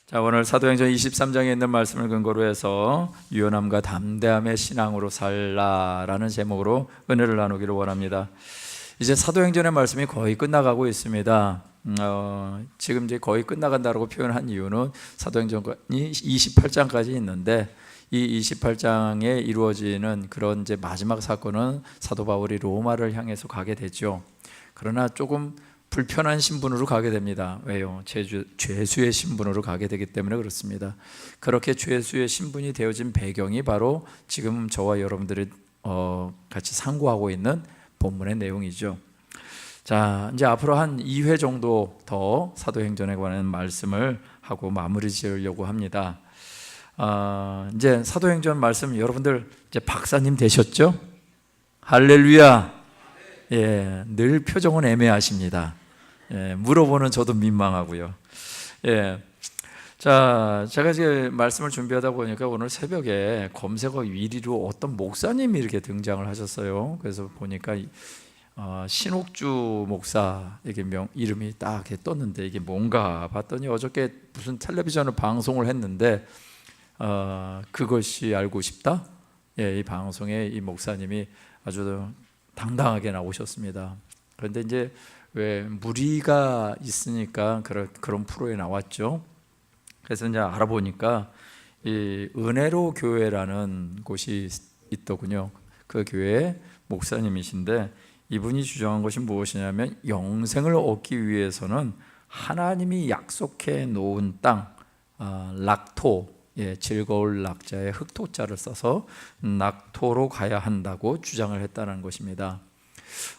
자, 오늘 사도행전 23장에 있는 말씀을 근거로 해서 유연함과 담대함의 신앙으로 살라라는 제목으로 은혜를 나누기를 원합니다. 이제 사도행전의 말씀이 거의 끝나가고 있습니다. 지금 이제 거의 끝나간다고 표현한 이유는 사도행전이 28장까지 있는데 이 28장에 이루어지는 그런 이제 마지막 사건은 사도 바울이 로마를 향해서 가게 되죠. 그러나 조금 불편한 신분으로 가게 됩니다. 왜요? 죄수의 신분으로 가게 되기 때문에 그렇습니다. 그렇게 죄수의 신분이 되어진 배경이 바로 지금 저와 여러분들이 같이 상고하고 있는 본문의 내용이죠. 자, 이제 앞으로 한 2회 정도 더 사도행전에 관한 말씀을 하고 마무리 지으려고 합니다. 이제 사도행전 말씀 여러분들 이제 박사님 되셨죠? 할렐루야. 예, 늘 표정은 애매하십니다. 예, 물어보는 저도 민망하고요. 예, 자, 제가 이제 말씀을 준비하다 보니까 오늘 새벽에 검색어 1위로 어떤 목사님이 이렇게 등장을 하셨어요. 그래서 보니까 신옥주 목사 이게 이름이 딱 이렇게 떴는데 이게 뭔가 봤더니 어저께 무슨 텔레비전을 방송을 했는데 그것이 알고 싶다. 예, 이 방송에 이 목사님이 아주 당당하게 나오셨습니다. 그런데 이제 왜 무리가 있으니까 그런 프로에 나왔죠. 그래서 이제 알아보니까 이 은혜로 교회라는 곳이 있더군요. 그 교회 목사님이신데 이분이 주장한 것이 무엇이냐면 영생을 얻기 위해서는 하나님이 약속해 놓은 땅, 락토, 즐거울 낙자에 흑토자를 써서 낙토로 가야 한다고 주장을 했다는 것입니다.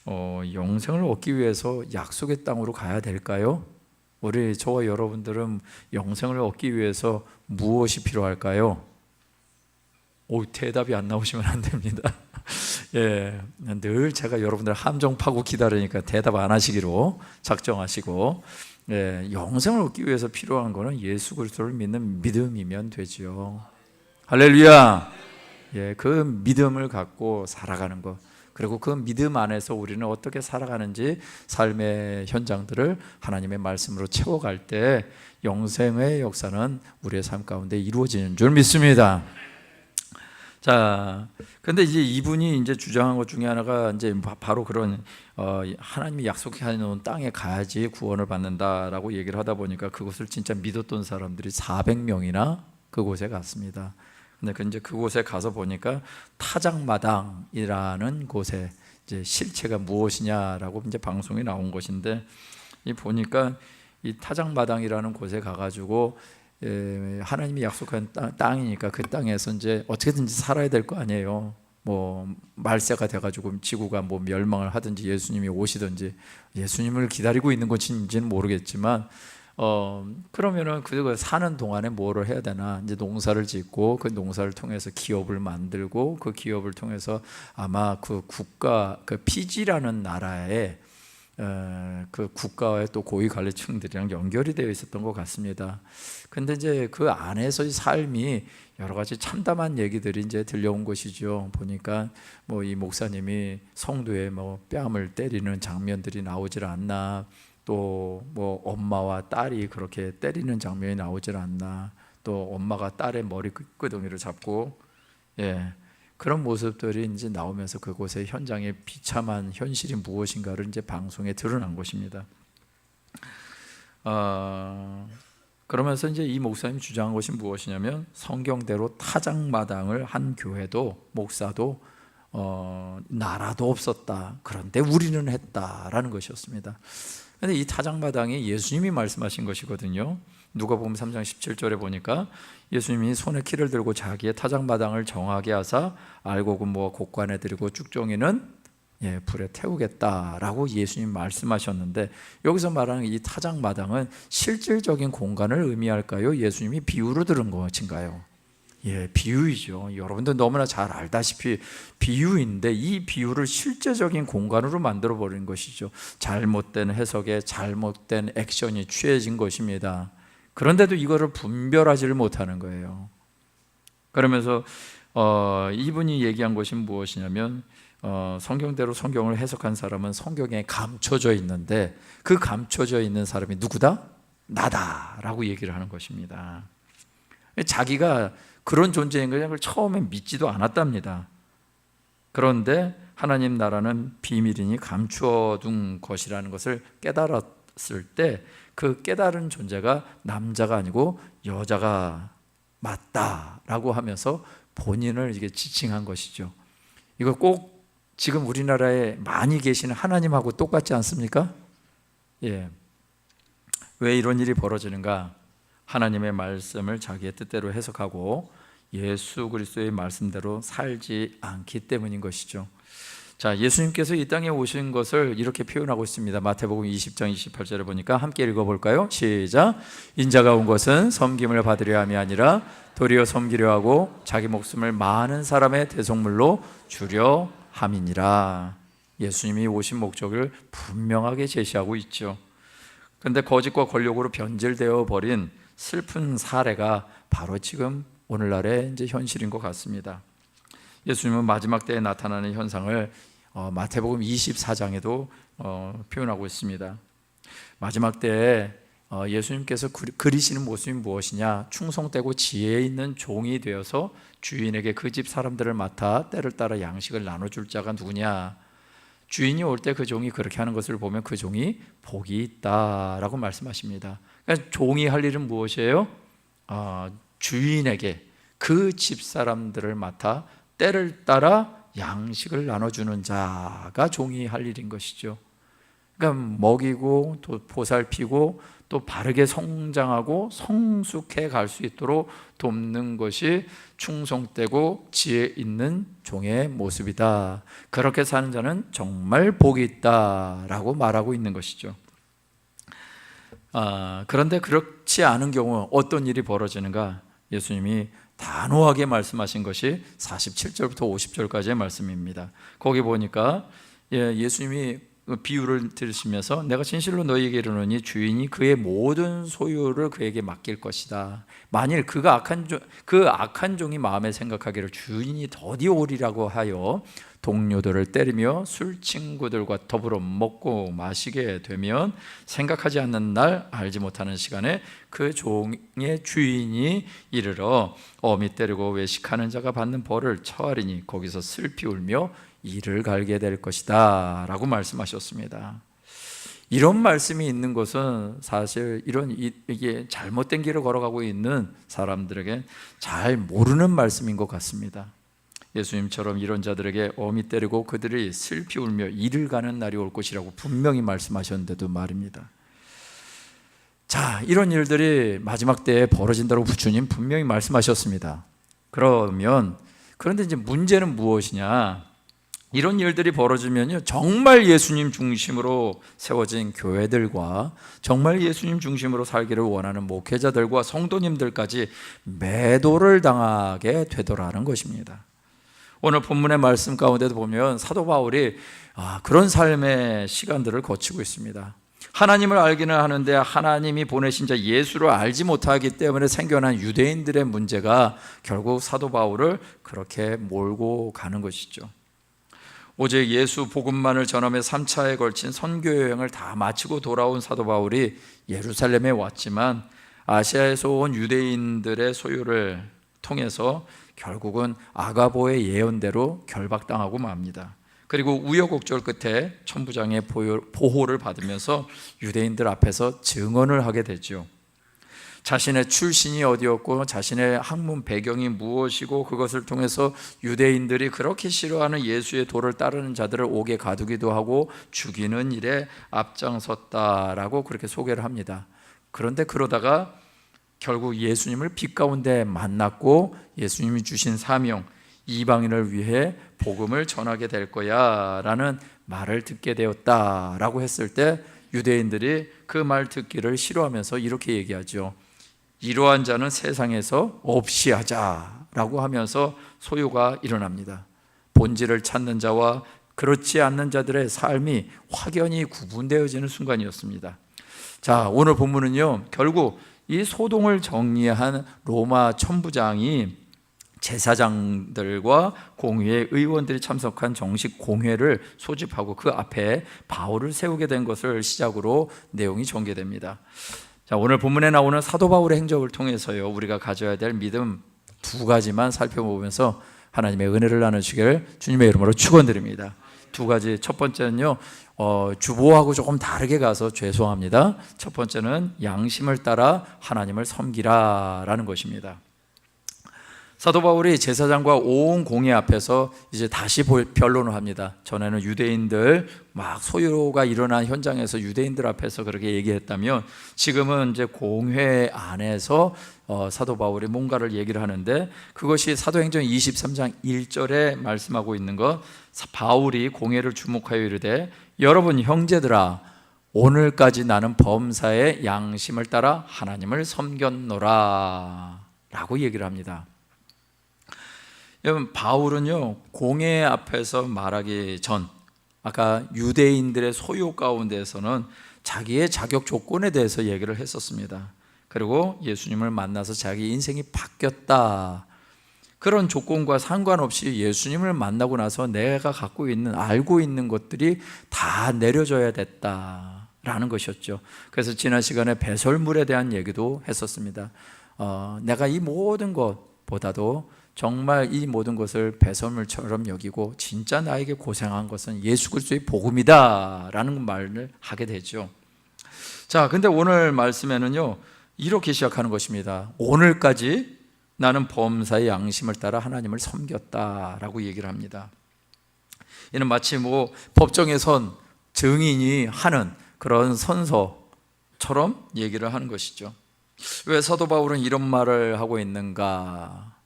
영생을 얻기 위해서 약속의 땅으로 가야 될까요? 우리 저와 여러분들은 영생을 얻기 위해서 무엇이 필요할까요? 대답이 안 나오시면 안 됩니다. 예, 늘 제가 여러분들 함정 파고 기다리니까 대답 안 하시기로 작정하시고, 예, 영생을 얻기 위해서 필요한 것은 예수 그리스도를 믿는 믿음이면 되지요. 할렐루야. 예, 그 믿음을 갖고 살아가는 것, 그리고 그 믿음 안에서 우리는 어떻게 살아가는지 삶의 현장들을 하나님의 말씀으로 채워갈 때 영생의 역사는 우리의 삶 가운데 이루어지는 줄 믿습니다. 자, 근데 이제 이분이 이제 주장한 것 중에 하나가 이제 바로 그런 하나님이 약속해 놓은 땅에 가야지 구원을 받는다라고 얘기를 하다 보니까 그것을 진짜 믿었던 사람들이 400명이나 그곳에 갔습니다. 근데 이제 그곳에 가서 보니까 타작마당이라는 곳에 이제 실체가 무엇이냐라고 이제 방송이 나온 것인데 이 보니까 이 타작마당이라는 곳에 가가지고 하나님이 약속한 땅이니까 그 땅에서 이제 어떻게든지 살아야 될 거 아니에요. 뭐 말세가 돼가지고 지구가 뭐 멸망을 하든지 예수님이 오시든지 예수님을 기다리고 있는 것인지는 모르겠지만 그러면은 그 사는 동안에 뭐를 해야 되나? 이제 농사를 짓고 그 농사를 통해서 기업을 만들고 그 기업을 통해서 아마 그 국가 그 피지라는 나라에 그 국가의 또 고위 관리층들이랑 연결이 되어 있었던 것 같습니다. 근데 이제 그 안에서의 삶이 여러 가지 참담한 얘기들이 이제 들려온 것이죠. 보니까 뭐 이 목사님이 성도의 뭐 뺨을 때리는 장면들이 나오질 않나, 또 뭐 엄마와 딸이 그렇게 때리는 장면이 나오질 않나, 또 엄마가 딸의 머리끄덩이를 잡고 그런 모습들이 이제 나오면서 그곳의 현장의 비참한 현실이 무엇인가를 이제 방송에 드러난 것입니다. 그러면서 이제 이 목사님이 주장한 것이 무엇이냐면 성경대로 타작마당을 한 교회도 목사도 나라도 없었다. 그런데 우리는 했다라는 것이었습니다. 그런데 이 타작마당이 예수님이 말씀하신 것이거든요. 누가복음 3장 17절에 보니까 예수님이 손에 키를 들고 자기의 타작마당을 정하게 하사 알곡은 곡간에 들이고 쭉종이는 불에 태우겠다라고 예수님 말씀하셨는데 여기서 말하는 이 타작마당은 실질적인 공간을 의미할까요? 예수님이 비유로 들은 것인가요? 비유이죠. 여러분들 너무나 잘 알다시피 비유인데 이 비유를 실제적인 공간으로 만들어 버린 것이죠. 잘못된 해석에 잘못된 액션이 취해진 것입니다. 그런데도 이거를 분별하지를 못하는 거예요. 그러면서 이분이 얘기한 것이 무엇이냐면 성경대로 성경을 해석한 사람은 성경에 감춰져 있는데 그 감춰져 있는 사람이 누구다? 나다라고 얘기를 하는 것입니다. 자기가 그런 존재인 걸 처음에 믿지도 않았답니다. 그런데 하나님 나라는 비밀이니 감추어 둔 것이라는 것을 깨달았을 때 그 깨달은 존재가 남자가 아니고 여자가 맞다라고 하면서 본인을 이게 지칭한 것이죠. 이거 꼭 지금 우리나라에 많이 계시는 하나님하고 똑같지 않습니까? 예. 왜 이런 일이 벌어지는가? 하나님의 말씀을 자기의 뜻대로 해석하고 예수 그리스도의 말씀대로 살지 않기 때문인 것이죠. 자, 예수님께서 이 땅에 오신 것을 이렇게 표현하고 있습니다. 마태복음 20장 28절에 보니까 함께 읽어볼까요? 시작. 인자가 온 것은 섬김을 받으려 함이 아니라 도리어 섬기려 하고 자기 목숨을 많은 사람의 대속물로 주려 함이니라. 예수님이 오신 목적을 분명하게 제시하고 있죠. 그런데 거짓과 권력으로 변질되어 버린 슬픈 사례가 바로 지금 오늘날의 이제 현실인 것 같습니다. 예수님은 마지막 때에 나타나는 현상을 마태복음 24장에도 표현하고 있습니다. 마지막 때에 예수님께서 그리시는 모습이 무엇이냐? 충성되고 지혜 있는 종이 되어서 주인에게 그 집 사람들을 맡아 때를 따라 양식을 나눠줄 자가 누구냐? 주인이 올 때 그 종이 그렇게 하는 것을 보면 그 종이 복이 있다라고 말씀하십니다. 그러니까 종이 할 일은 무엇이에요? 주인에게 그 집 사람들을 맡아 때를 따라 양식을 나눠주는 자가 종이 할 일인 것이죠. 그러니까 먹이고 또 보살피고 또 바르게 성장하고 성숙해 갈 수 있도록 돕는 것이 충성되고 지혜 있는 종의 모습이다. 그렇게 사는 자는 정말 복이 있다라고 말하고 있는 것이죠. 그런데 그렇지 않은 경우 어떤 일이 벌어지는가? 예수님이 단호하게 말씀하신 것이 47절부터 50절까지의 말씀입니다. 거기 보니까 예수님이 비유를 들으시면서 내가 진실로 너희에게 이르노니 주인이 그의 모든 소유를 그에게 맡길 것이다. 만일 그 악한 종이 마음에 생각하기를 주인이 더디 오리라고 하여 동료들을 때리며 술 친구들과 더불어 먹고 마시게 되면 생각하지 않는 날 알지 못하는 시간에 그 종의 주인이 이르러 어미 때리고 외식하는 자가 받는 벌을 처하리니 거기서 슬피 울며 이를 갈게 될 것이다 라고 말씀하셨습니다. 이런 말씀이 있는 것은 사실 이게 잘못된 길을 걸어가고 있는 사람들에게 잘 모르는 말씀인 것 같습니다. 예수님처럼 이런 자들에게 어미 때리고 그들이 슬피 울며 이를 가는 날이 올 것이라고 분명히 말씀하셨는데도 말입니다. 자, 이런 일들이 마지막 때에 벌어진다고 주님 분명히 말씀하셨습니다. 그런데 이제 문제는 무엇이냐? 이런 일들이 벌어지면요, 정말 예수님 중심으로 세워진 교회들과 정말 예수님 중심으로 살기를 원하는 목회자들과 성도님들까지 매도를 당하게 되더라는 것입니다. 오늘 본문의 말씀 가운데도 보면 사도 바울이 그런 삶의 시간들을 거치고 있습니다. 하나님을 알기는 하는데 하나님이 보내신 자 예수를 알지 못하기 때문에 생겨난 유대인들의 문제가 결국 사도 바울을 그렇게 몰고 가는 것이죠. 오직 예수 복음만을 전하며 3차에 걸친 선교 여행을 다 마치고 돌아온 사도 바울이 예루살렘에 왔지만 아시아에서 온 유대인들의 소유를 통해서 결국은 아가보의 예언대로 결박당하고 맙니다. 그리고 우여곡절 끝에 천부장의 보호를 받으면서 유대인들 앞에서 증언을 하게 되죠. 자신의 출신이 어디였고 자신의 학문 배경이 무엇이고 그것을 통해서 유대인들이 그렇게 싫어하는 예수의 도를 따르는 자들을 옥에 가두기도 하고 죽이는 일에 앞장섰다라고 그렇게 소개를 합니다. 그런데 그러다가 결국 예수님을 빛 가운데 만났고 예수님이 주신 사명, 이방인을 위해 복음을 전하게 될 거야 라는 말을 듣게 되었다라고 했을 때 유대인들이 그 말 듣기를 싫어하면서 이렇게 얘기하죠. 이러한 자는 세상에서 없이 하자라고 하면서 소요가 일어납니다. 본질을 찾는 자와 그렇지 않는 자들의 삶이 확연히 구분되어지는 순간이었습니다. 자, 오늘 본문은요, 결국 이 소동을 정리한 로마 천부장이 제사장들과 공회의 의원들이 참석한 정식 공회를 소집하고 그 앞에 바울을 세우게 된 것을 시작으로 내용이 전개됩니다. 자, 오늘 본문에 나오는 사도 바울의 행적을 통해서요, 우리가 가져야 될 믿음 두 가지만 살펴보면서 하나님의 은혜를 나누시기를 주님의 이름으로 축원드립니다. 두 가지. 첫 번째는요, 주보하고 조금 다르게 가서 죄송합니다. 첫 번째는 양심을 따라 하나님을 섬기라라는 것입니다. 사도 바울이 제사장과 온 공회 앞에서 이제 다시 변론을 합니다. 전에는 유대인들 막 소요가 일어난 현장에서 유대인들 앞에서 그렇게 얘기했다면, 지금은 이제 공회 안에서 사도 바울이 뭔가를 얘기를 하는데, 그것이 사도행전 23장 1절에 말씀하고 있는 것. 바울이 공회를 주목하여 이르되, 여러분 형제들아, 오늘까지 나는 범사의 양심을 따라 하나님을 섬겼노라 라고 얘기를 합니다. 여러분, 바울은요, 공회 앞에서 말하기 전, 아까 유대인들의 소유 가운데에서는 자기의 자격 조건에 대해서 얘기를 했었습니다. 그리고 예수님을 만나서 자기 인생이 바뀌었다, 그런 조건과 상관없이 예수님을 만나고 나서 내가 갖고 있는, 알고 있는 것들이 다 내려져야 됐다라는 것이었죠. 그래서 지난 시간에 배설물에 대한 얘기도 했었습니다. 내가 이 모든 것보다도 정말 이 모든 것을 배설물처럼 여기고 진짜 나에게 고생한 것은 예수 그리스도의 복음이다 라는 말을 하게 되죠. 자, 근데 오늘 말씀에는요, 이렇게 시작하는 것입니다. 오늘까지 나는 범사의 양심을 따라 하나님을 섬겼다라고 얘기를 합니다. 이는 마치 법정에 선 증인이 하는 그런 선서처럼 얘기를 하는 것이죠. 왜 사도 바울은 이런 말을 하고 있는가?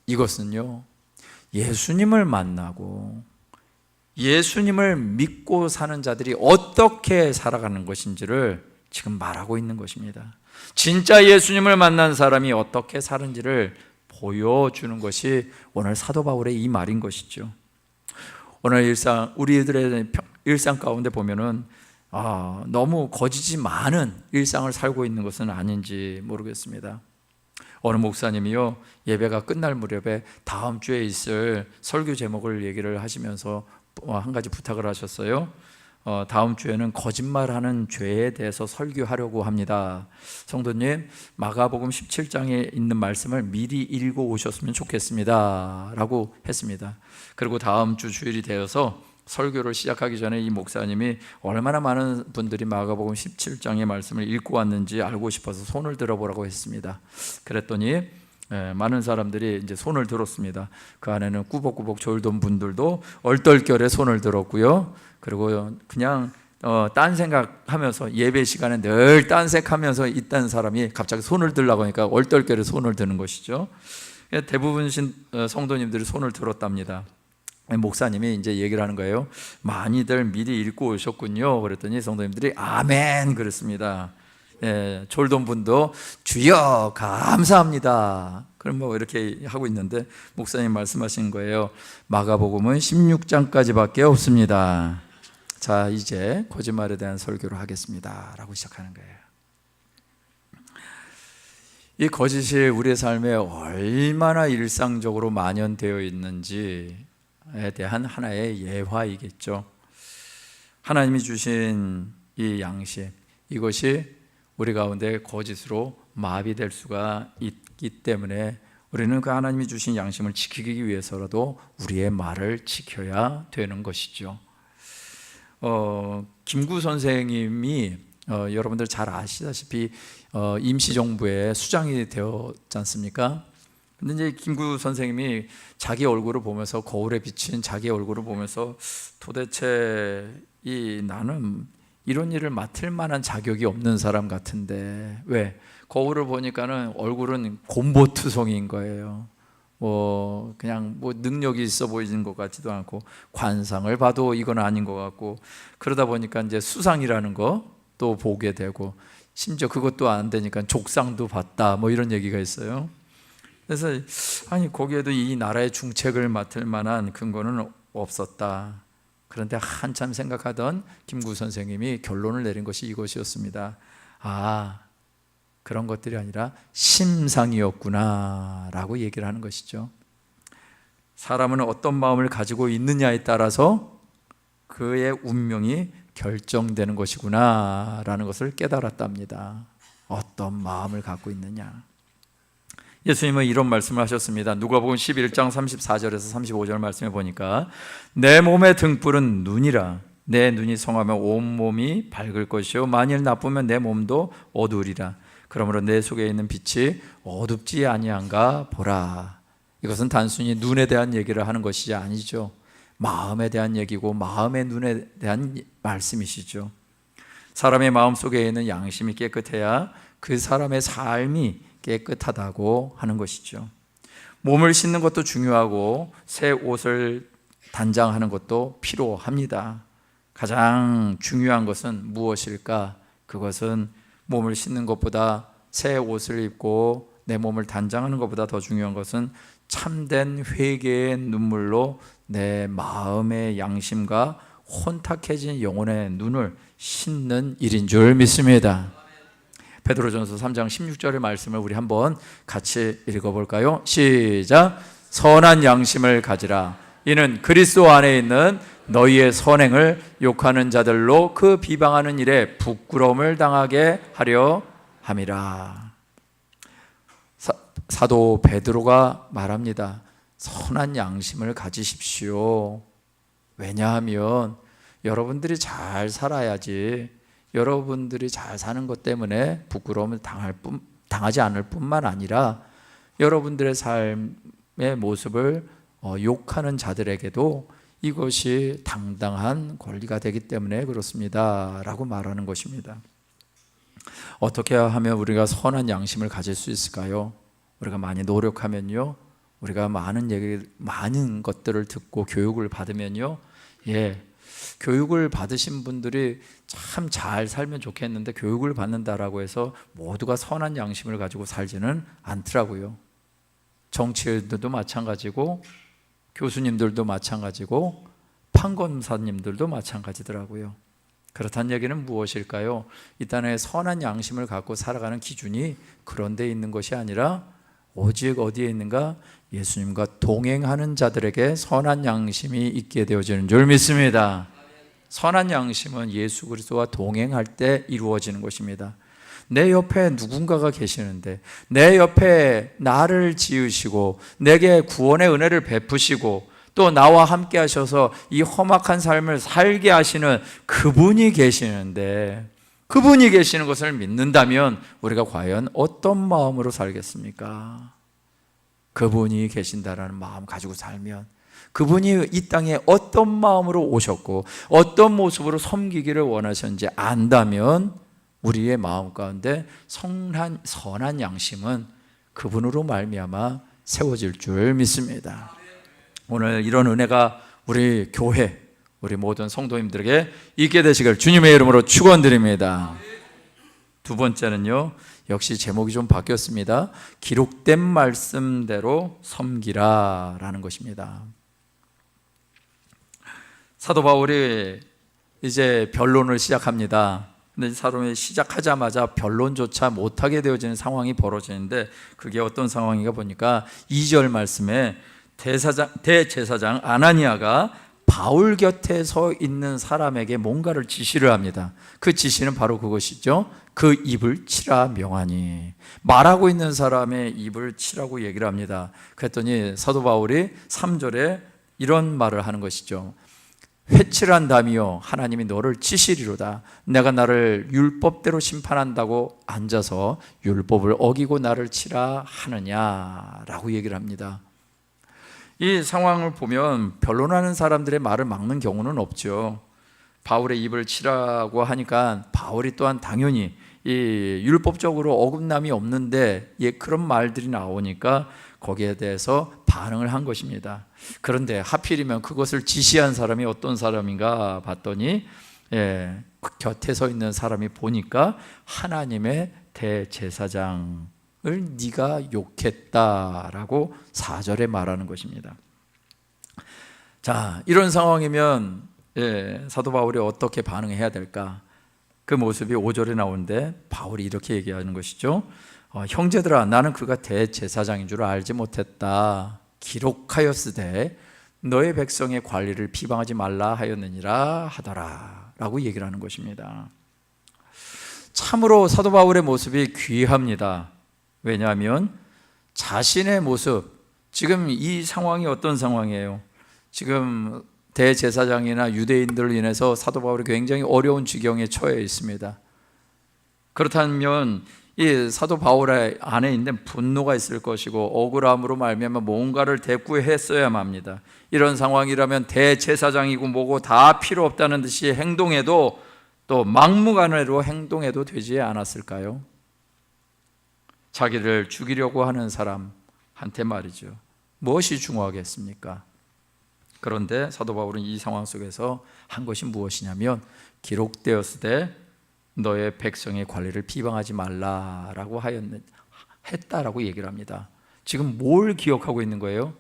이것은요, 예수님을 만나고 예수님을 믿고 사는 자들이 어떻게 살아가는 것인지를 지금 말하고 있는 것입니다. 진짜 예수님을 만난 사람이 어떻게 사는지를 보여주는 것이 오늘 사도 바울의 이 말인 것이죠. 오늘 우리들의 일상 가운데 보면은 너무 거짓이 많은 일상을 살고 있는 것은 아닌지 모르겠습니다. 어느 목사님이요, 예배가 끝날 무렵에 다음 주에 있을 설교 제목을 얘기를 하시면서 한 가지 부탁을 하셨어요. 다음 주에는 거짓말하는 죄에 대해서 설교하려고 합니다. 성도님, 마가복음 17장에 있는 말씀을 미리 읽어 오셨으면 좋겠습니다 라고 했습니다. 그리고 다음 주 주일이 되어서 설교를 시작하기 전에 이 목사님이 얼마나 많은 분들이 마가복음 17장의 말씀을 읽고 왔는지 알고 싶어서 손을 들어보라고 했습니다. 그랬더니 많은 사람들이 이제 손을 들었습니다. 그 안에는 꾸벅꾸벅 졸던 분들도 얼떨결에 손을 들었고요. 그리고 그냥 딴 생각하면서, 예배 시간에 늘 딴 생각하면서 있던 사람이 갑자기 손을 들라고 하니까 얼떨결에 손을 드는 것이죠. 대부분 성도님들이 손을 들었답니다. 목사님이 이제 얘기를 하는 거예요. 많이들 미리 읽고 오셨군요. 그랬더니 성도님들이 아멘 그랬습니다. 졸던 분도 주여 감사합니다. 그럼 이렇게 하고 있는데, 목사님 말씀하신 거예요. 마가복음은 16장까지밖에 없습니다. 자, 이제 거짓말에 대한 설교를 하겠습니다 라고 시작하는 거예요. 이 거짓이 우리의 삶에 얼마나 일상적으로 만연되어 있는지에 대한 하나의 예화이겠죠. 하나님이 주신 이 양심, 이것이 우리 가운데 거짓으로 마비될 수가 있기 때문에 우리는 그 하나님이 주신 양심을 지키기 위해서라도 우리의 말을 지켜야 되는 것이죠. 김구 선생님이 여러분들 잘 아시다시피 임시정부의 수장이 되었지 않습니까? 근데 이제 김구 선생님이 자기 얼굴을 보면서, 거울에 비친 자기 얼굴을 보면서 도대체 나는 이런 일을 맡을 만한 자격이 없는 사람 같은데, 왜? 거울을 보니까는 얼굴은 곰보투성인 거예요. 그냥 능력이 있어 보이는 것 같지도 않고, 관상을 봐도 이건 아닌 것 같고, 그러다 보니까 이제 수상이라는 것도 보게 되고, 심지어 그것도 안 되니까 족상도 봤다, 이런 얘기가 있어요. 그래서 거기에도 이 나라의 중책을 맡을 만한 근거는 없었다. 그런데 한참 생각하던 김구 선생님이 결론을 내린 것이 이것이었습니다. 그런 것들이 아니라 심상이었구나 라고 얘기를 하는 것이죠. 사람은 어떤 마음을 가지고 있느냐에 따라서 그의 운명이 결정되는 것이구나 라는 것을 깨달았답니다. 어떤 마음을 갖고 있느냐. 예수님은 이런 말씀을 하셨습니다. 누가복음 11장 34절에서 35절 말씀에 보니까 내 몸의 등불은 눈이라. 내 눈이 성하면 온몸이 밝을 것이요 만일 나쁘면 내 몸도 어두우리라. 그러므로 내 속에 있는 빛이 어둡지 아니한가 보라. 이것은 단순히 눈에 대한 얘기를 하는 것이 아니죠. 마음에 대한 얘기고 마음의 눈에 대한 말씀이시죠. 사람의 마음속에 있는 양심이 깨끗해야 그 사람의 삶이 깨끗하다고 하는 것이죠. 몸을 씻는 것도 중요하고 새 옷을 단장하는 것도 필요합니다. 가장 중요한 것은 무엇일까? 그것은 몸을 씻는 것보다 새 옷을 입고 내 몸을 단장하는 것보다 더 중요한 것은 참된 회개의 눈물로 내 마음의 양심과 혼탁해진 영혼의 눈을 씻는 일인 줄 믿습니다. 베드로전서 3장 16절의 말씀을 우리 한번 같이 읽어볼까요? 시작. 선한 양심을 가지라. 이는 그리스도 안에 있는 너희의 선행을 욕하는 자들로 그 비방하는 일에 부끄러움을 당하게 하려 함이라. 사도 베드로가 말합니다. 선한 양심을 가지십시오. 왜냐하면 여러분들이 잘 살아야지, 여러분들이 잘 사는 것 때문에 부끄러움을 당하지 않을 뿐만 아니라 여러분들의 삶의 모습을 욕하는 자들에게도 이것이 당당한 권리가 되기 때문에 그렇습니다 라고 말하는 것입니다. 어떻게 하면 우리가 선한 양심을 가질 수 있을까요? 우리가 많이 노력하면요, 우리가 많은 것들을 듣고 교육을 받으면요, 교육을 받으신 분들이 참 잘 살면 좋겠는데 교육을 받는다라고 해서 모두가 선한 양심을 가지고 살지는 않더라고요. 정치인들도 마찬가지고 교수님들도 마찬가지고 판검사님들도 마찬가지더라고요. 그렇다는 얘기는 무엇일까요? 이 땅에 선한 양심을 갖고 살아가는 기준이 그런 데 있는 것이 아니라 오직 어디에 있는가? 예수님과 동행하는 자들에게 선한 양심이 있게 되어지는 줄 믿습니다. 선한 양심은 예수 그리스도와 동행할 때 이루어지는 것입니다. 내 옆에 누군가가 계시는데, 내 옆에 나를 지으시고 내게 구원의 은혜를 베푸시고 또 나와 함께 하셔서 이 험악한 삶을 살게 하시는 그분이 계시는데, 그분이 계시는 것을 믿는다면 우리가 과연 어떤 마음으로 살겠습니까? 그분이 계신다라는 마음 가지고 살면, 그분이 이 땅에 어떤 마음으로 오셨고 어떤 모습으로 섬기기를 원하셨는지 안다면 우리의 마음 가운데 선한 양심은 그분으로 말미암아 세워질 줄 믿습니다. 오늘 이런 은혜가 우리 교회, 우리 모든 성도님들에게 있게 되시길 주님의 이름으로 축원드립니다. 두 번째는요, 역시 제목이 좀 바뀌었습니다. 기록된 말씀대로 섬기라 라는 것입니다. 사도 바울이 이제 변론을 시작합니다. 근데 사도행전이 시작하자마자 변론조차 못하게 되어지는 상황이 벌어지는데, 그게 어떤 상황인가 보니까 2절 말씀에 대제사장 아나니아가 바울 곁에 서 있는 사람에게 뭔가를 지시를 합니다. 그 지시는 바로 그것이죠. 그 입을 치라 명하니. 말하고 있는 사람의 입을 치라고 얘기를 합니다. 그랬더니 사도 바울이 3절에 이런 말을 하는 것이죠. 회칠한다며 하나님이 너를 치시리로다. 내가 나를 율법대로 심판한다고 앉아서 율법을 어기고 나를 치라 하느냐라고 얘기를 합니다. 이 상황을 보면 변론하는 사람들의 말을 막는 경우는 없죠. 바울의 입을 치라고 하니까 바울이 또한 당연히 이 율법적으로 어긋남이 없는데 그런 말들이 나오니까 거기에 대해서 반응을 한 것입니다. 그런데 하필이면 그것을 지시한 사람이 어떤 사람인가 봤더니 곁에 서 있는 사람이 보니까 하나님의 대제사장을 네가 욕했다라고 4절에 말하는 것입니다. 자, 이런 상황이면 사도 바울이 어떻게 반응해야 될까? 그 모습이 5절에 나오는데 바울이 이렇게 얘기하는 것이죠. 형제들아, 나는 그가 대제사장인 줄 알지 못했다. 기록하였으되 너의 백성의 관리를 비방하지 말라 하였느니라 하더라. 라고 얘기를 하는 것입니다. 참으로 사도 바울의 모습이 귀합니다. 왜냐하면 자신의 모습, 지금 이 상황이 어떤 상황이에요? 지금 대제사장이나 유대인들로 인해서 사도 바울이 굉장히 어려운 지경에 처해 있습니다. 그렇다면 이 사도 바울 안에 있는 분노가 있을 것이고 억울함으로 말미암아 뭔가를 대꾸했어야만 합니다. 이런 상황이라면 대제사장이고 뭐고 다 필요 없다는 듯이 행동해도 또 막무가내로 행동해도 되지 않았을까요? 자기를 죽이려고 하는 사람한테 말이죠. 무엇이 중요하겠습니까? 그런데 사도 바울은 이 상황 속에서 한 것이 무엇이냐면 기록되었을 때 너의 백성의 관리를 비방하지 말라라고 했다라고 얘기를 합니다. 지금 뭘 기억하고 있는 거예요?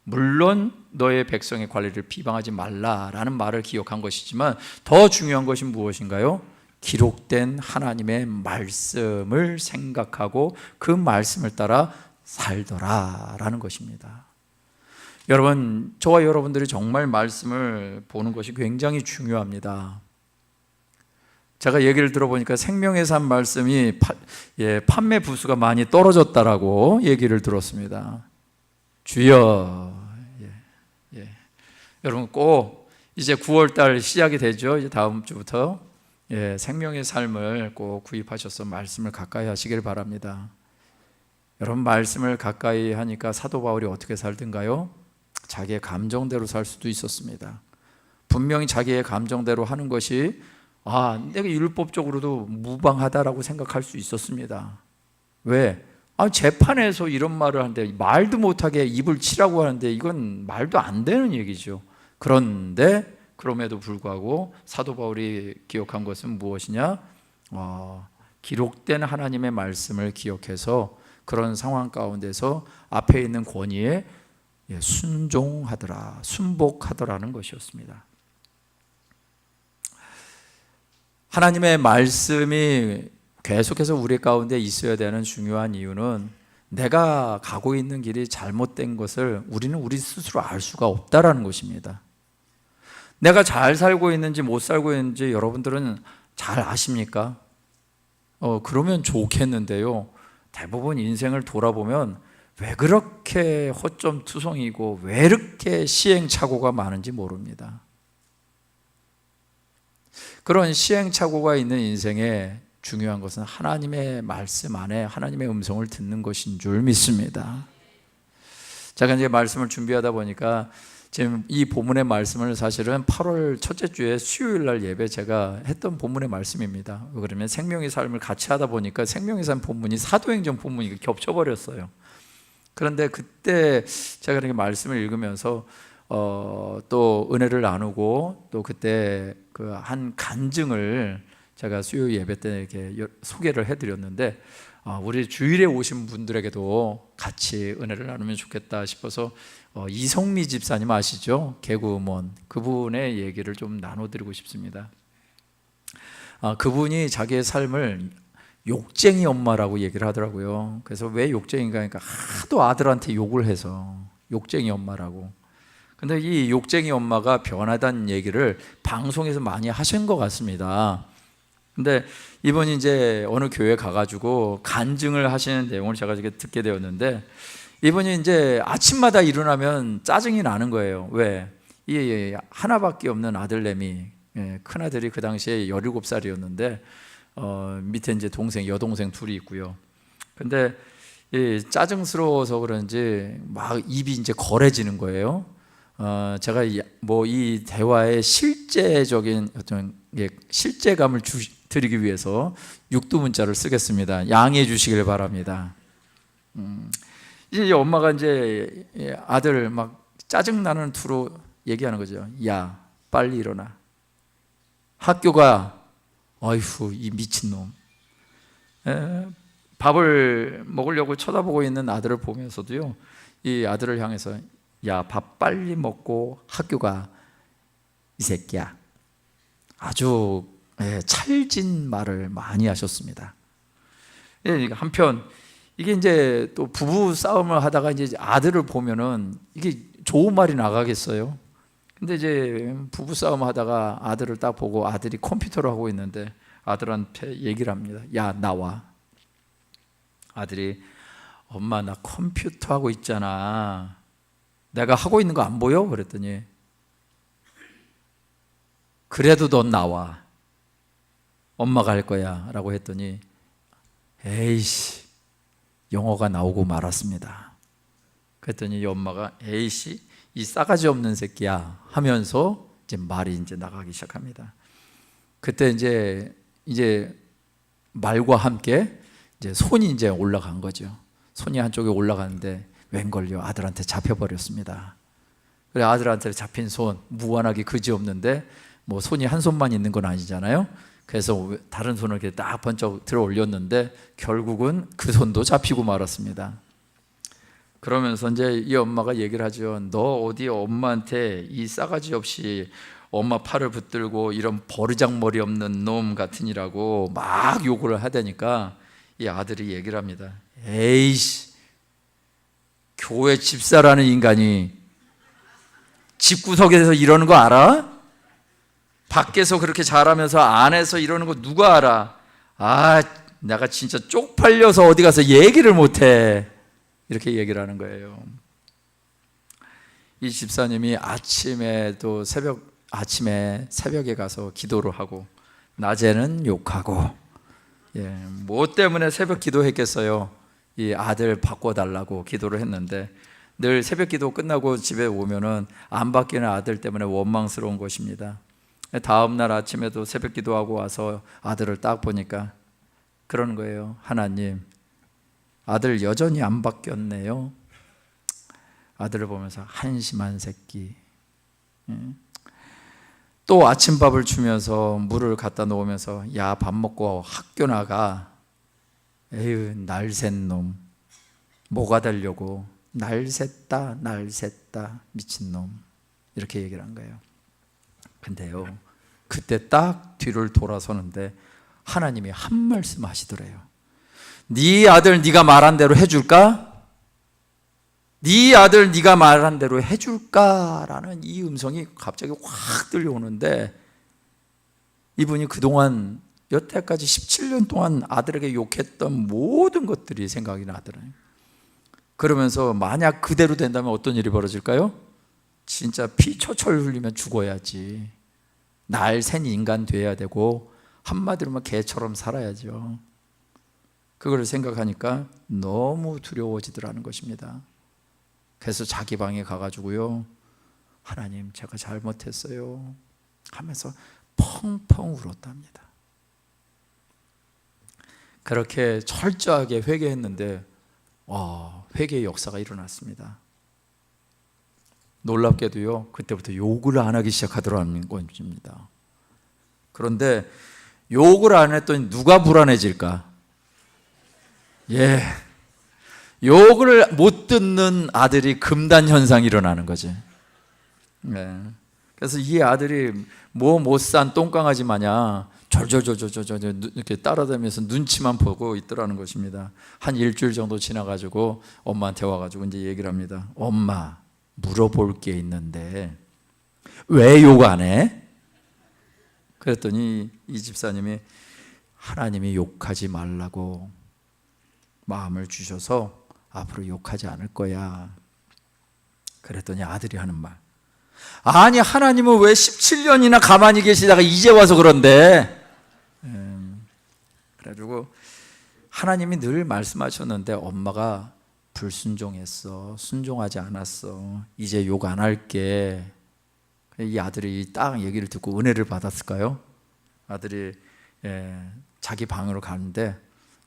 물론 너의 백성의 관리를 비방하지 말라라는 말을 기억한 것이지만 더 중요한 것이 무엇인가요? 기록된 하나님의 말씀을 생각하고 그 말씀을 따라 살더라라는 것입니다. 여러분, 저와 여러분들이 정말 말씀을 보는 것이 굉장히 중요합니다. 제가 얘기를 들어보니까 생명의 산 말씀이 판매 부수가 많이 떨어졌다라고 얘기를 들었습니다. 주여, 여러분 꼭 이제 9월달 시작이 되죠. 이제 다음 주부터 생명의 삶을 꼭 구입하셔서 말씀을 가까이 하시길 바랍니다. 여러분, 말씀을 가까이 하니까 사도 바울이 어떻게 살던가요? 자기의 감정대로 살 수도 있었습니다. 분명히 자기의 감정대로 하는 것이 내가 율법적으로도 무방하다라고 생각할 수 있었습니다. 왜? 재판에서 이런 말을 하는데 말도 못하게 입을 치라고 하는데 이건 말도 안 되는 얘기죠. 그런데 그럼에도 불구하고 사도 바울이 기억한 것은 무엇이냐? 기록된 하나님의 말씀을 기억해서 그런 상황 가운데서 앞에 있는 권위에 순종하더라, 순복하더라는 것이었습니다. 하나님의 말씀이 계속해서 우리 가운데 있어야 되는 중요한 이유는 내가 가고 있는 길이 잘못된 것을 우리는 우리 스스로 알 수가 없다라는 것입니다. 내가 잘 살고 있는지 못 살고 있는지 여러분들은 잘 아십니까? 그러면 좋겠는데요. 대부분 인생을 돌아보면 왜 그렇게 허점투성이고 왜 이렇게 시행착오가 많은지 모릅니다. 그런 시행착오가 있는 인생에 중요한 것은 하나님의 말씀 안에 하나님의 음성을 듣는 것인 줄 믿습니다. 제가 이제 말씀을 준비하다 보니까 지금 이 본문의 말씀을 사실은 8월 첫째 주에 수요일 날 예배 제가 했던 본문의 말씀입니다. 그러면 생명의 삶을 같이 하다 보니까 생명의 삶 본문이 사도행전 본문이 겹쳐버렸어요. 그런데 그때 제가 이렇게 말씀을 읽으면서 또 은혜를 나누고 또 그때 그 한 간증을 제가 수요 예배 때 이렇게 소개를 해드렸는데 우리 주일에 오신 분들에게도 같이 은혜를 나누면 좋겠다 싶어서 이성미 집사님 아시죠? 개구먼 그분의 얘기를 좀 나눠드리고 싶습니다. 그분이 자기의 삶을 욕쟁이 엄마라고 얘기를 하더라고요. 그래서 왜 욕쟁이인가 하니까 하도 아들한테 욕을 해서 욕쟁이 엄마라고. 근데 이 욕쟁이 엄마가 변하다는 얘기를 방송에서 많이 하신 것 같습니다. 근데 이분이 이제 어느 교회 가가지고 간증을 하시는 내용을 제가 듣게 되었는데 이분이 이제 아침마다 일어나면 짜증이 나는 거예요. 왜? 이 하나밖에 없는 아들내미, 큰아들이 그 당시에 17살이었는데 밑에 이제 여동생 둘이 있고요. 근데 짜증스러워서 그런지 막 입이 이제 거래지는 거예요. 제가 이 대화의 실제적인 어떤 실제감을 드리기 위해서 육두문자를 쓰겠습니다. 양해해 주시길 바랍니다. 이제 엄마가 이제 아들 막 짜증나는 투로 얘기하는 거죠. 야, 빨리 일어나. 학교가 어이후 이 미친놈. 밥을 먹으려고 쳐다보고 있는 아들을 보면서도요, 이 아들을 향해서 야, 밥 빨리 먹고 학교 가, 이 새끼야. 아주 찰진 말을 많이 하셨습니다. 한편 이게 이제 또 부부 싸움을 하다가 이제 아들을 보면은 이게 좋은 말이 나가겠어요? 근데 이제 부부싸움 하다가 아들을 딱 보고 아들이 컴퓨터를 하고 있는데 아들한테 얘기를 합니다. 야, 나와. 아들이 엄마 나 컴퓨터 하고 있잖아. 내가 하고 있는 거 안 보여? 그랬더니 그래도 넌 나와. 엄마가 할 거야 라고 했더니 에이씨 영어가 나오고 말았습니다. 그랬더니 이 엄마가 에이씨 이 싸가지 없는 새끼야 하면서 이제 말이 이제 나가기 시작합니다. 그때 이제 말과 함께 이제 손이 이제 올라간 거죠. 손이 한쪽에 올라가는데 웬걸요 아들한테 잡혀버렸습니다. 그래 아들한테 잡힌 손 무한하게 그지없는데 뭐 손이 한 손만 있는 건 아니잖아요. 그래서 다른 손을 이렇게 딱 번쩍 들어 올렸는데 결국은 그 손도 잡히고 말았습니다. 그러면서 이제 이 엄마가 얘기를 하죠. 너 어디 엄마한테 이 싸가지 없이 엄마 팔을 붙들고 이런 버르장머리 없는 놈 같으니라고 막 욕을 하다니까 이 아들이 얘기를 합니다. 에이씨 교회 집사라는 인간이 집구석에서 이러는 거 알아? 밖에서 그렇게 잘하면서 안에서 이러는 거 누가 알아? 아, 내가 진짜 쪽팔려서 어디 가서 얘기를 못해. 이렇게 얘기를 하는 거예요. 이 집사님이 아침에 새벽에 가서 기도를 하고 낮에는 욕하고, 뭐 때문에 새벽 기도했겠어요? 이 아들 바꿔달라고 기도를 했는데 늘 새벽 기도 끝나고 집에 오면은 안 바뀌는 아들 때문에 원망스러운 것입니다. 다음 날 아침에도 새벽 기도하고 와서 아들을 딱 보니까 그러는 거예요. 하나님, 아들 여전히 안 바뀌었네요. 아들을 보면서 한심한 새끼. 또 아침밥을 주면서 물을 갖다 놓으면서 야, 밥 먹고 학교 나가. 에휴, 날쌘 놈. 뭐가 되려고 날샜다 미친놈. 이렇게 얘기를 한 거예요. 근데요 그때 딱 뒤를 돌아서는데 하나님이 한 말씀 하시더래요. 네 아들 네가 말한 대로 해줄까? 네 아들 네가 말한 대로 해줄까라는 이 음성이 갑자기 확 들려오는데 이분이 그동안 여태까지 17년 동안 아들에게 욕했던 모든 것들이 생각이 나더래요. 그러면서 만약 그대로 된다면 어떤 일이 벌어질까요? 진짜 피 철철 흘리면 죽어야지. 날샌 인간 돼야 되고 한마디로 말 개처럼 살아야죠. 그걸 생각하니까 너무 두려워지더라는 것입니다. 그래서 자기 방에 가가지고요 하나님 제가 잘못했어요 하면서 펑펑 울었답니다. 그렇게 철저하게 회개했는데 회개의 역사가 일어났습니다. 놀랍게도요 그때부터 욕을 안 하기 시작하더라는 것입니다. 그런데 욕을 안 했더니 누가 불안해질까? 욕을 못 듣는 아들이 금단 현상이 일어나는 거지. 그래서 이 아들이 뭐 못 산 똥강아지 마냥 절절절절절 이렇게 따라다니면서 눈치만 보고 있더라는 것입니다. 한 일주일 정도 지나가지고 엄마한테 와가지고 이제 얘기를 합니다. 엄마, 물어볼 게 있는데 왜 욕 안 해? 그랬더니 이 집사님이 하나님이 욕하지 말라고 마음을 주셔서 앞으로 욕하지 않을 거야. 그랬더니 아들이 하는 말, 아니 하나님은 왜 17년이나 가만히 계시다가 이제 와서 그런데? 그래가지고 하나님이 늘 말씀하셨는데 엄마가 불순종했어. 순종하지 않았어. 이제 욕 안 할게. 이 아들이 딱 얘기를 듣고 은혜를 받았을까요? 아들이 자기 방으로 가는데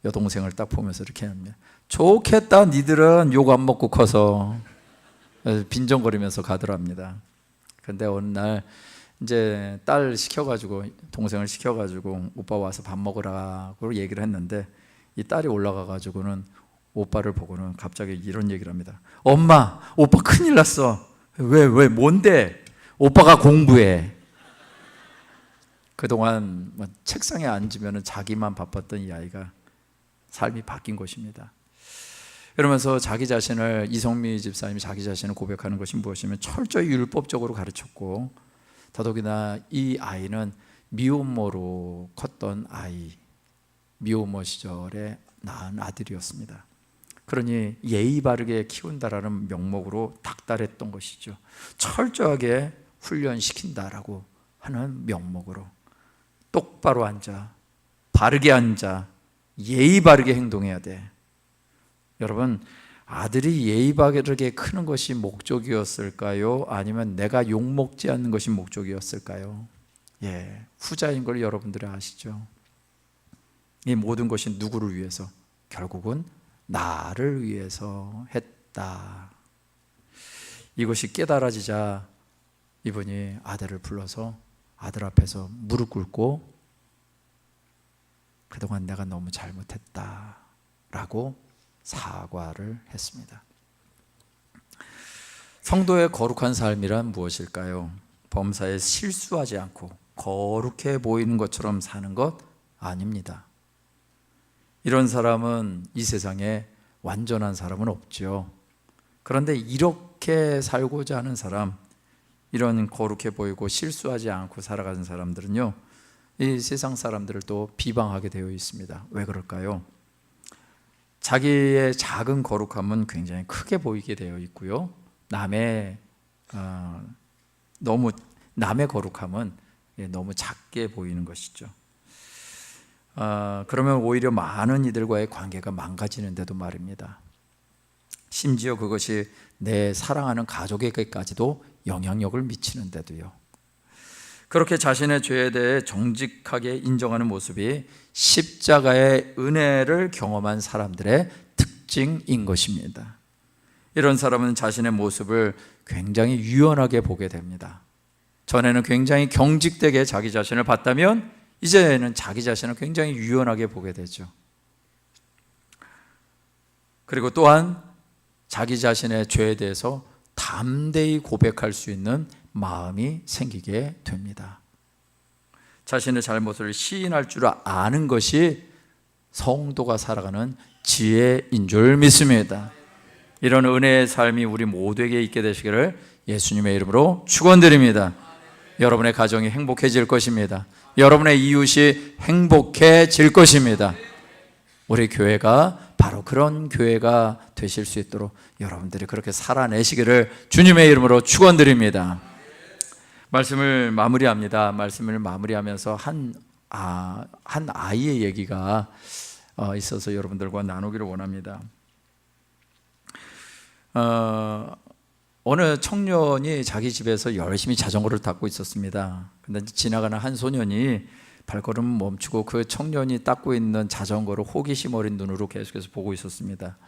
여동생을 딱 보면서 이렇게 합니다. 좋겠다 니들은 욕 안 먹고 커서. 빈정거리면서 가더랍니다. 근데 어느 날 이제 딸 시켜가지고 동생을 시켜가지고 오빠 와서 밥 먹으라고 얘기를 했는데 이 딸이 올라가가지고는 오빠를 보고는 갑자기 이런 얘기를 합니다. 엄마, 오빠 큰일 났어. 왜 뭔데? 오빠가 공부해. 그동안 책상에 앉으면 자기만 바빴던 이 아이가 삶이 바뀐 것입니다. 이러면서 자기 자신을, 이성미 집사님이 자기 자신을 고백하는 것이 무엇이면 철저히 율법적으로 가르쳤고, 더더욱이나 이 아이는 미혼모로 컸던 아이, 미혼모 시절에 낳은 아들이었습니다. 그러니 예의 바르게 키운다라는 명목으로 닥달했던 것이죠. 철저하게 훈련시킨다라고 하는 명목으로 똑바로 앉아, 바르게 앉아, 예의 바르게 행동해야 돼. 여러분, 아들이 예의 바르게 크는 것이 목적이었을까요? 아니면 내가 욕먹지 않는 것이 목적이었을까요? 후자인 걸 여러분들이 아시죠? 이 모든 것이 누구를 위해서? 결국은 나를 위해서 했다. 이것이 깨달아지자 이분이 아들을 불러서 아들 앞에서 무릎 꿇고 그동안 내가 너무 잘못했다 라고 사과를 했습니다. 성도의 거룩한 삶이란 무엇일까요? 범사에 실수하지 않고 거룩해 보이는 것처럼 사는 것 아닙니다. 이런 사람은 이 세상에 완전한 사람은 없죠. 그런데 이렇게 살고자 하는 사람, 이런 거룩해 보이고 실수하지 않고 살아가는 사람들은요, 이 세상 사람들을 또 비방하게 되어 있습니다. 왜 그럴까요? 자기의 작은 거룩함은 굉장히 크게 보이게 되어 있고요, 남의 거룩함은 너무 작게 보이는 것이죠. 그러면 오히려 많은 이들과의 관계가 망가지는데도 말입니다. 심지어 그것이 내 사랑하는 가족에게까지도 영향력을 미치는데도요. 그렇게 자신의 죄에 대해 정직하게 인정하는 모습이 십자가의 은혜를 경험한 사람들의 특징인 것입니다. 이런 사람은 자신의 모습을 굉장히 유연하게 보게 됩니다. 전에는 굉장히 경직되게 자기 자신을 봤다면 이제는 자기 자신을 굉장히 유연하게 보게 되죠. 그리고 또한 자기 자신의 죄에 대해서 담대히 고백할 수 있는 마음이 생기게 됩니다. 자신의 잘못을 시인할 줄 아는 것이 성도가 살아가는 지혜인 줄 믿습니다. 이런 은혜의 삶이 우리 모두에게 있게 되시기를 예수님의 이름으로 축원드립니다. 여러분의 가정이 행복해질 것입니다. 여러분의 이웃이 행복해질 것입니다. 우리 교회가 바로 그런 교회가 되실 수 있도록 여러분들이 그렇게 살아내시기를 주님의 이름으로 축원드립니다. 말씀을 마무리합니다. 말씀을 마무리하면서 한 아이의 얘기가 있어서 여러분들과 나누기를 원합니다. 어느 청년이 자기 집에서 열심히 자전거를 닦고 있었습니다. 근데 지나가는 한 소년이 발걸음을 멈추고 그 청년이 닦고 있는 자전거를 호기심 어린 눈으로 계속해서 보고 있었습니다.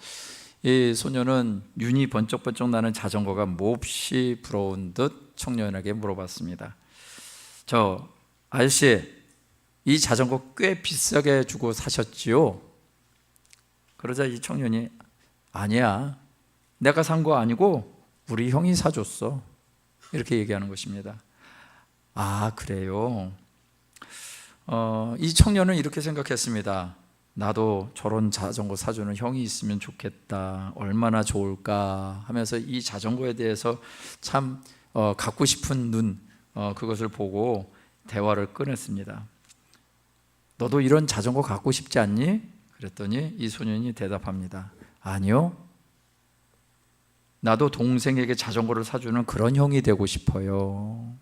이 소년은 윤이 번쩍번쩍 나는 자전거가 몹시 부러운 듯 청년에게 물어봤습니다. 저 아저씨, 이 자전거 꽤 비싸게 주고 사셨지요? 그러자 이 청년이 아니야, 내가 산 거 아니고 우리 형이 사줬어, 이렇게 얘기하는 것입니다. 아, 그래요? 이 청년은 이렇게 생각했습니다. 나도 저런 자전거 사주는 형이 있으면 좋겠다, 얼마나 좋을까 하면서 이 자전거에 대해서 참 갖고 싶은 눈, 그것을 보고 대화를 꺼냈습니다. 너도 이런 자전거 갖고 싶지 않니? 그랬더니 이 소년이 대답합니다. 아니요, 나도 동생에게 자전거를 사주는 그런 형이 되고 싶어요.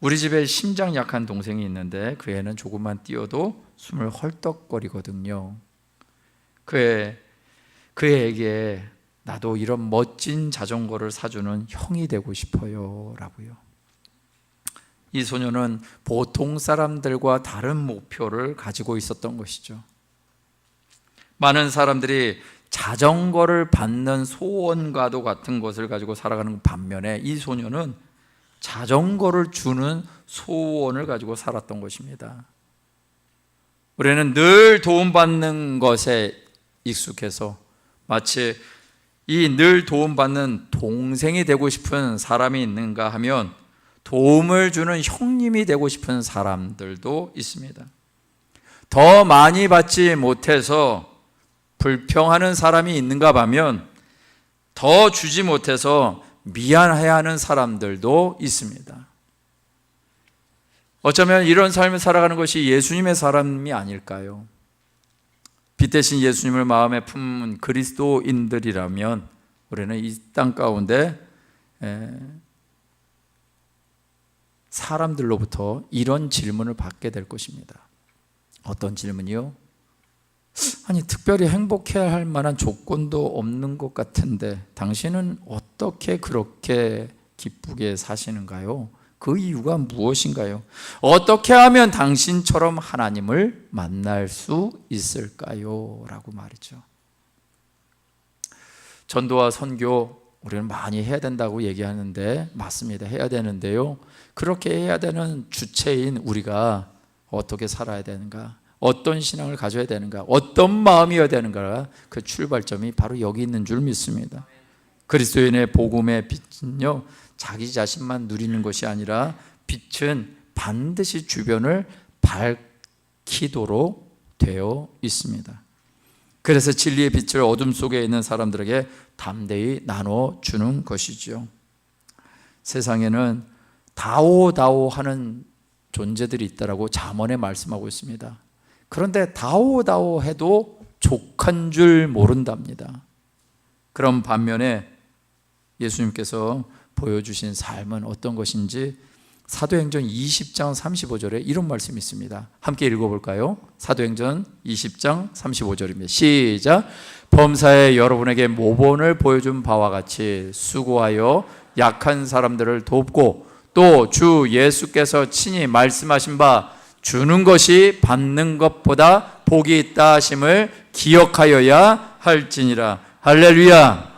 우리 집에 심장 약한 동생이 있는데 그 애는 조금만 뛰어도 숨을 헐떡거리거든요. 그 애에게 나도 이런 멋진 자전거를 사주는 형이 되고 싶어요 라고요. 이 소녀는 보통 사람들과 다른 목표를 가지고 있었던 것이죠. 많은 사람들이 자전거를 받는 소원과도 같은 것을 가지고 살아가는 반면에 이 소녀는 자전거를 주는 소원을 가지고 살았던 것입니다. 우리는 늘 도움받는 것에 익숙해서 마치 이 늘 도움받는 동생이 되고 싶은 사람이 있는가 하면 도움을 주는 형님이 되고 싶은 사람들도 있습니다. 더 많이 받지 못해서 불평하는 사람이 있는가 하면 더 주지 못해서 미안해하는 사람들도 있습니다. 어쩌면 이런 삶을 살아가는 것이 예수님의 사람이 아닐까요? 빛 대신 예수님을 마음에 품은 그리스도인들이라면 우리는 이 땅 가운데 사람들로부터 이런 질문을 받게 될 것입니다. 어떤 질문이요? 아니, 특별히 행복해야 할 만한 조건도 없는 것 같은데 당신은 어떻게 그렇게 기쁘게 사시는가요? 그 이유가 무엇인가요? 어떻게 하면 당신처럼 하나님을 만날 수 있을까요? 라고 말이죠. 전도와 선교 우리는 많이 해야 된다고 얘기하는데 맞습니다. 해야 되는데요, 그렇게 해야 되는 주체인 우리가 어떻게 살아야 되는가, 어떤 신앙을 가져야 되는가, 어떤 마음이어야 되는가, 그 출발점이 바로 여기 있는 줄 믿습니다. 그리스도인의 복음의 빛은요, 자기 자신만 누리는 것이 아니라 빛은 반드시 주변을 밝히도록 되어 있습니다. 그래서 진리의 빛을 어둠 속에 있는 사람들에게 담대히 나눠주는 것이죠. 세상에는 다오다오 하는 존재들이 있다라고 잠언에 말씀하고 있습니다. 그런데 다오다오 해도 족한 줄 모른답니다. 그런 반면에 예수님께서 보여주신 삶은 어떤 것인지 사도행전 20장 35절에 이런 말씀이 있습니다. 함께 읽어볼까요? 사도행전 20장 35절입니다. 시작. 범사에 여러분에게 모본을 보여준 바와 같이 수고하여 약한 사람들을 돕고 또 주 예수께서 친히 말씀하신 바 주는 것이 받는 것보다 복이 있다 하심을 기억하여야 할지니라. 할렐루야.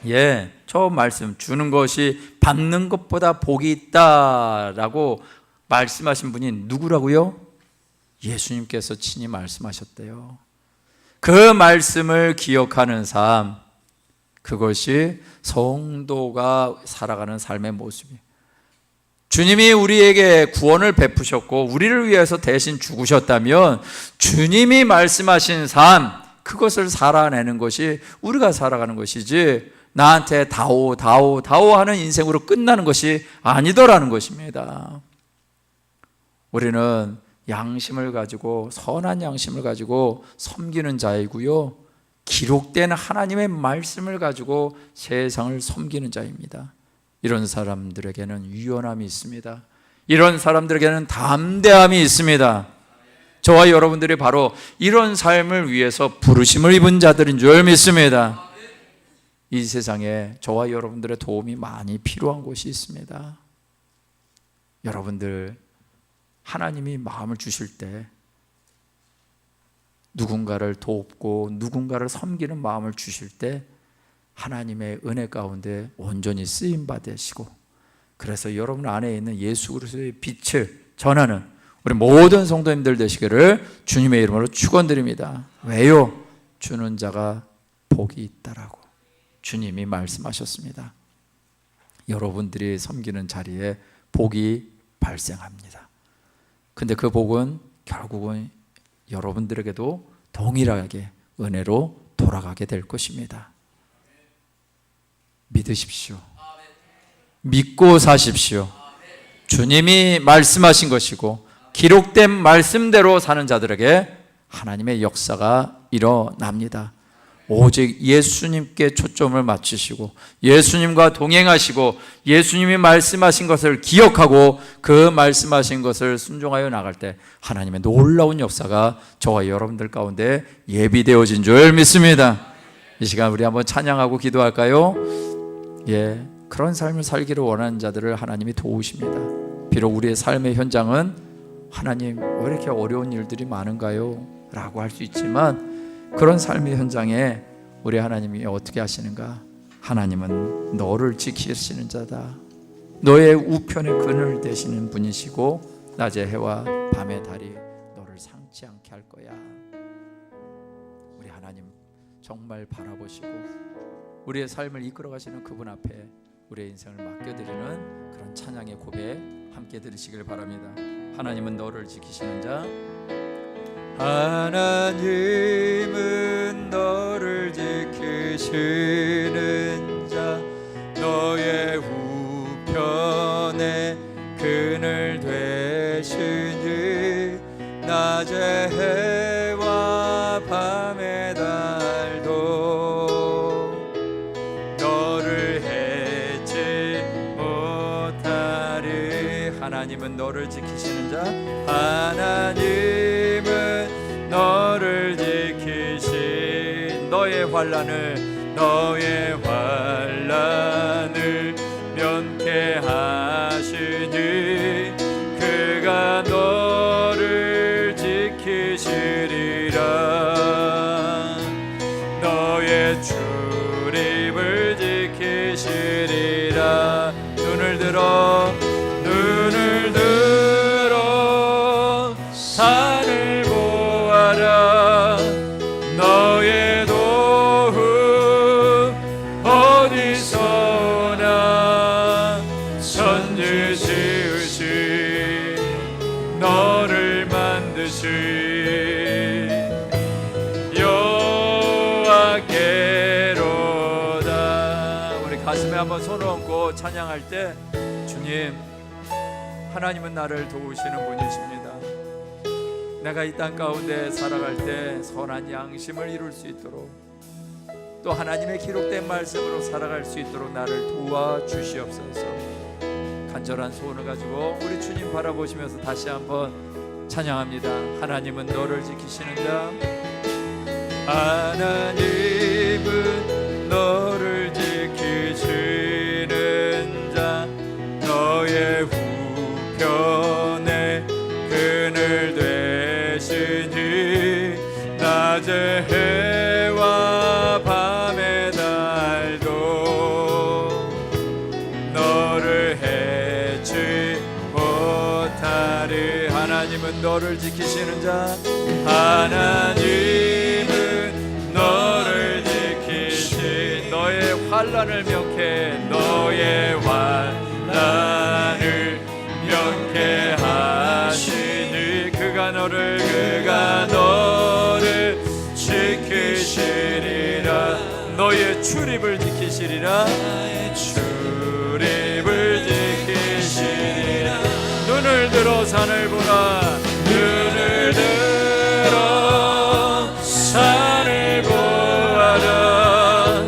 예, 처음 말씀, 주는 것이 받는 것보다 복이 있다라고 말씀하신 분이 누구라고요? 예수님께서 친히 말씀하셨대요. 그 말씀을 기억하는 삶, 그것이 성도가 살아가는 삶의 모습이에요. 주님이 우리에게 구원을 베푸셨고 우리를 위해서 대신 죽으셨다면 주님이 말씀하신 삶, 그것을 살아내는 것이 우리가 살아가는 것이지 나한테 다오 하는 인생으로 끝나는 것이 아니더라는 것입니다. 우리는 양심을 가지고, 선한 양심을 가지고 섬기는 자이고요, 기록된 하나님의 말씀을 가지고 세상을 섬기는 자입니다. 이런 사람들에게는 유연함이 있습니다. 이런 사람들에게는 담대함이 있습니다. 저와 여러분들이 바로 이런 삶을 위해서 부르심을 입은 자들인 줄 믿습니다. 이 세상에 저와 여러분들의 도움이 많이 필요한 곳이 있습니다. 여러분들, 하나님이 마음을 주실 때 누군가를 돕고 누군가를 섬기는 마음을 주실 때 하나님의 은혜 가운데 온전히 쓰임받으시고, 그래서 여러분 안에 있는 예수 그리스도의 빛을 전하는 우리 모든 성도님들 되시기를 주님의 이름으로 축원드립니다. 왜요? 주는 자가 복이 있다라고 주님이 말씀하셨습니다. 여러분들이 섬기는 자리에 복이 발생합니다. 근데 그 복은 결국은 여러분들에게도 동일하게 은혜로 돌아가게 될 것입니다. 믿으십시오. 믿고 사십시오. 주님이 말씀하신 것이고 기록된 말씀대로 사는 자들에게 하나님의 역사가 일어납니다. 오직 예수님께 초점을 맞추시고 예수님과 동행하시고 예수님이 말씀하신 것을 기억하고 그 말씀하신 것을 순종하여 나갈 때 하나님의 놀라운 역사가 저와 여러분들 가운데 예비되어진 줄 믿습니다. 이 시간 우리 한번 찬양하고 기도할까요? 예, 그런 삶을 살기를 원하는 자들을 하나님이 도우십니다. 비록 우리의 삶의 현장은 하나님 왜 이렇게 어려운 일들이 많은가요? 라고 할 수 있지만 그런 삶의 현장에 우리 하나님이 어떻게 하시는가? 하나님은 너를 지키시는 자다. 너의 우편의 그늘 되시는 분이시고 낮의 해와 밤의 달이 너를 상치 않게 할 거야. 우리 하나님 정말 바라보시고 우리의 삶을 이끌어 가시는 그분 앞에 우리의 인생을 맡겨드리는 그런 찬양의 고백 함께 들으시길 바랍니다. 하나님은 너를 지키시는 자, 하나님은 너 되시는 자 너의 우편에 그늘 되시니 낮의 해와 밤의 달도 너를 해치 못하리. 하나님은 너를 지키시는 자 하나님은 너를 지키신 너의 환난을 면케하시니 그가 너를 지키시리라. 너의 출입을 지키시리라. 눈을 들어 산을 보아라. 너의 도움 어디서 오나. 천지 지으신 너를 만드신 여호와께로다. 우리 가슴에 한번 손을 얹고 찬양할 때 주님, 하나님은 나를 도우시는 분이십니다. 내가 이 땅 가운데 살아갈 때 선한 양심을 이룰 수 있도록, 또 하나님의 기록된 말씀으로 살아갈 수 있도록 나를 도와주시옵소서. 간절한 소원을 가지고 우리 주님 바라보시면서 다시 한번 찬양합니다. 하나님은 너를 지키시는 자, 하나님은 너를 지키시는 자 너의 우편에 그늘 되시니 낮의 해와 밤의 달도 너를 해치 못하리. 하나님은 너를 지키시는 자, 하나님은 너를 지키신 너의 환난을 명케 너의 환난을 명케하시니 그가 너를 지키시리라. 너의 출입을 지키시리라. 출입을 지키시리라. 눈을 들어 산을 보라. 눈을 들어 산을 보아라.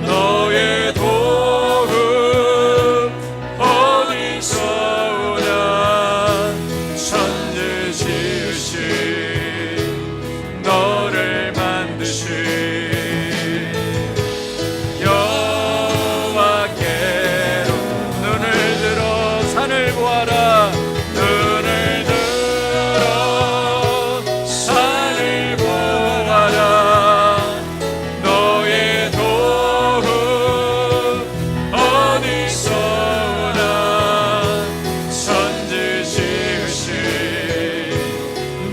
너의 도움 어디서 오나. 천지 지으신 너를 만드신 여호와께로. 눈을 들어 산을 보아라. 눈을 들어 산을 보아라. 너의 도움 어디서 오나. 천지 지으신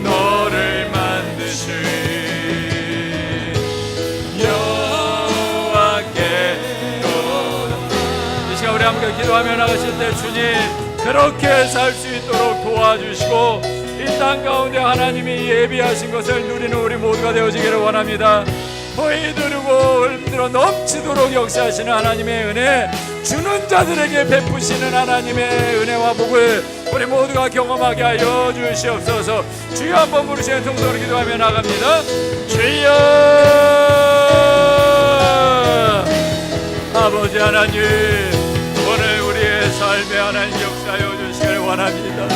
너를 만드신 여호와께로다. 이 시간 우리 함께 기도하며 나가실 때 주님 그렇게 살 수 있도록 도와주시고 이 땅 가운데 하나님이 예비하신 것을 누리는 우리 모두가 되어지기를 원합니다. 보이 누르고 흘들어 넘치도록 역사하시는 하나님의 은혜, 주는 자들에게 베푸시는 하나님의 은혜와 복을 우리 모두가 경험하게 하여 주시옵소서. 주여 한번 부르시는 통성으로 기도하며 나갑니다. 주여. 아버지 하나님, 오늘 우리의 삶에 하나님 역사하여 주시기를 원합니다.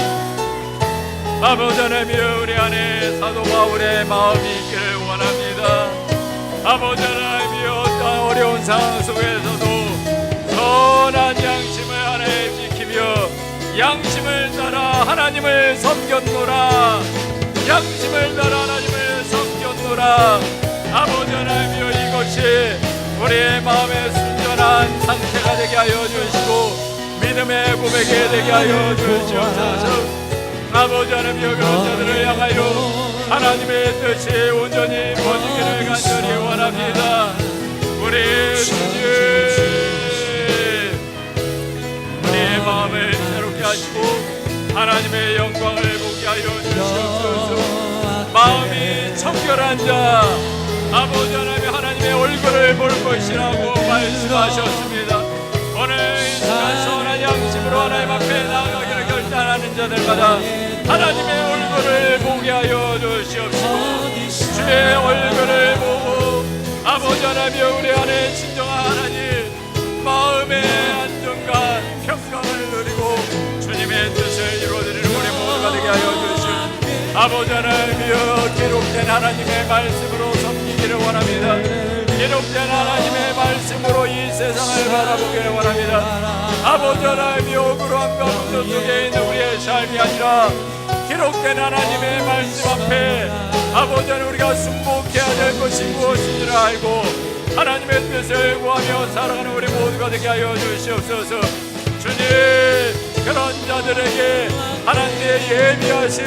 아버지 하나님이여, 우리 안에 사도 바울의 마음이 있기를 원합니다. 아버지 하나님이여, 어떤 어려운 상황 속에서도 선한 양심을 하나님 지키며 양심을 따라 하나님을 섬겼노라. 양심을 따라 하나님을 섬겼노라. 아버지 하나님이여, 이것이 우리의 마음의 순전한 상태가 되게 하여 주시고 믿음의 고백이 되게 하여 주시옵소서. 아버지 하나님이여, 그런 자들을 향하여 하나님의 뜻이 온전히 퍼지기를 간절히 원합니다. 우리 주님, 우리의 마음을 새롭게 하시고 하나님의 영광을 보게 하여 주시옵소서. 마음이 청결한 자, 아버지 하나님의 얼굴을 볼 것이라고 말씀하셨습니다. 오늘 이 시간 선한 양심으로 하나님 앞에 나아가기를 결단하는 자들마다 하나님의 얼굴을 보게 하여 주시옵시고, 주의 얼굴을 보고 아버지 하나님 우리 안에 진정한 하나님 마음의 안정과 평강을 누리고 주님의 뜻을 이루어드리는 우리 모두가 되게 하여 주시옵시고, 아버지 하나님이여 기록된 하나님의 말씀으로 섬기기를 원합니다. 기록된 하나님의 말씀으로 이 세상을 바라보기를 원합니다. 아버지 하나님이 억울함과 문제 속에 있는 우리의 삶이 아니라 기록된 하나님의 말씀 앞에 아버지 하나님 우리가 순복해야 될 것이 무엇인지를 알고 하나님의 뜻을 구하며 살아가는 우리 모두가 되게 하여 주시옵소서. 주님, 그런 자들에게 하나님의 예비하신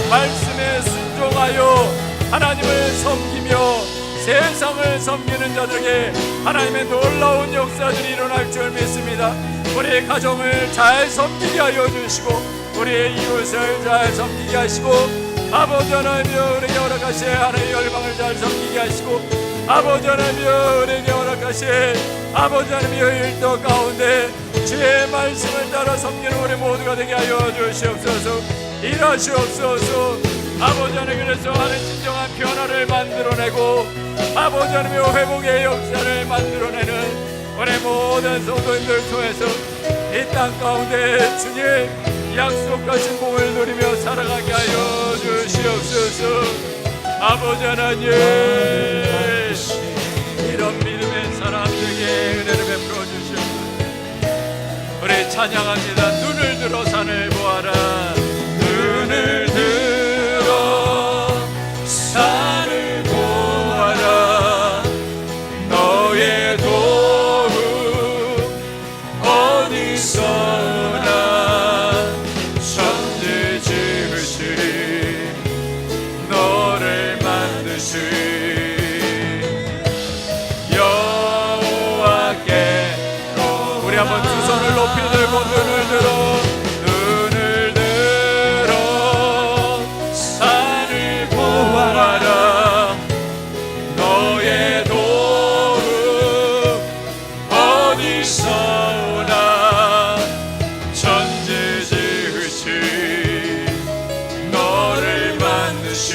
말씀에 순종하여 하나님을 섬기며 세상을 섬기는 자들에게 하나님의 놀라운 역사들이 일어날 줄 믿습니다. 우리의 가정을 잘 섬기게 하여 주시고 우리의 이웃을 잘 섬기게 하시고 아버지 하나님이여 우리에게 허락하신 하나님의 열방을 잘 섬기게 하시고 아버지 하나님이여 우리에게 허락하신 아버지 하나님이여 일터 가운데 주의 말씀을 따라 섬기는 우리 모두가 되게 하여 주시옵소서. 일하시옵소서. 아버지 하나님, 그래서 하는 진정한 변화를 만들어내고 아버지 하나님의 회복의 역사를 만들어내는 우리 모든 성도님들 통해서 이 땅 가운데 주님 약속하신 복을 누리며 살아가게 하여 주시옵소서. 아버지 하나님, 이런 믿음의 사람들에게 은혜를 베풀어 주시옵소서. 우리 찬양합니다. 눈을 들어 산을 보아라. 눈을 들어 산을 보아라. 너의 도움 어디서나 천지 지으신 너를 만드신 여호와께. 우리 한번 두 손을 높이 들고 눈을 들어 너의 도움 어디서나 천지 지으신 너를 만드신